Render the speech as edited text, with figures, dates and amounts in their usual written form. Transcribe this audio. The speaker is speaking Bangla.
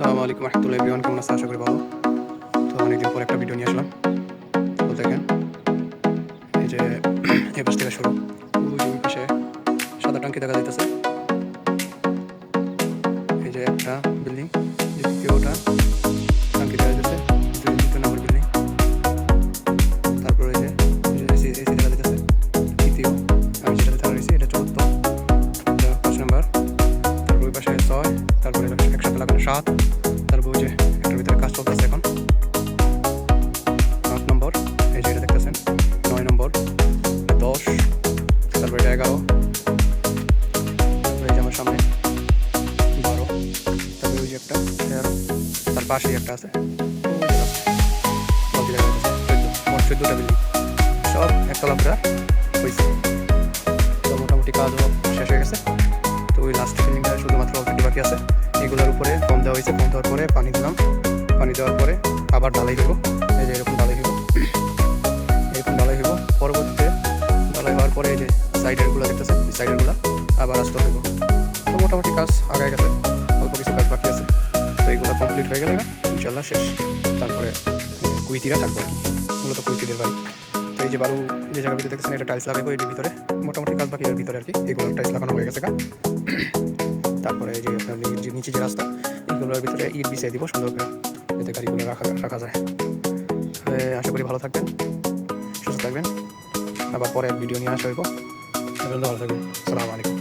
আসসালামু আলাইকুম রহমতুল্লাহ এভরিওয়ান, কেমন আছেন? আশা করি ভালো। তো অনেকদিন পর একটা ভিডিও নিয়ে আসলাম। তো দেখেন, এই যে এই পাশ থেকে শুরু, ওই যে ওই পাশে সাদা টাঙ্কি দেখা যাইতেছে। এই যে একটা বিল্ডিং, দ্বিতীয়টা টাঙ্কি দেখা যাইতেছে, দ্বিতীয় নম্বর বিল্ডিং। তারপরে এই যে এসি দেখা যাইতেছে, তৃতীয়। আমি যেটাতে থাকা রয়েছি এটা চতুর্থ, এটা 5 নম্বর। তারপর ওই পাশে 6, তারপরে একসাথে লাগানো 7। তারপর ওই যে একটার ভিতরে কাজ চলতেছে এখন, 8 নম্বর। এই যে এটা দেখতেছেন 9 নম্বর, 10, তারপরে এটা 11, তারপরে এই যে আমার সামনে 12, তারপরে ওই যে একটা 13, তার পাশেই একটা আছে, ওই যে দেখা যাচ্ছে 14। মোট 14টা বিল্ডিং, সব একতলা করে হয়েছে। তো মোটামুটি কাজও শেষ হয়ে গেছে। তো ওই লাস্ট বিল্ডিংটা শুধুমাত্র অল্পটি বাকি আছে। এগুলোর উপরে ফোম দেওয়া হয়েছে, ফোম দেওয়ার পরে পানি দিলাম, পানি দেওয়ার পরে আবার ঢালাই দেবো। এই যে এরকম ঢালাই দেবো, এরকম ঢালাই হইব। পরবর্তীতে ঢালাই হওয়ার পরে এই যে সাইডেরগুলো দেখতেছেন, এই সাইডেরগুলো আবার আসতে হইব। তো মোটামুটি কাজ আগায় গেছে, অল্প কিছু কাজ বাকি আছে। তো এইগুলো কমপ্লিট হয়ে গেলে ইনশাল্লাহ শেষ। তারপরে কুইতিরা থাকবে, মূলত কুইতিদের বাড়ি। তো এই যে বালু যে জায়গার ভিতরে দেখতেছেন এটা টাইলস লাগাবো এর ভিতরে। মোটামুটি কাজ বাকি এর ভিতরে আর কি, এগুলো টাইলস লাগানো হয়ে গেছে। তারপরে এই যে আপনার যে নিচে যে রাস্তা, এইগুলোর ভিতরে ইট বিছিয়ে দিব সুন্দর করে, যাতে গাড়িগুলো রাখা যায়। আশা করি ভালো থাকবেন, সুস্থ থাকবেন। আবার পরে ভিডিও নিয়ে আসা হইব। ভালো থাকবেন। আসসালামু আলাইকুম।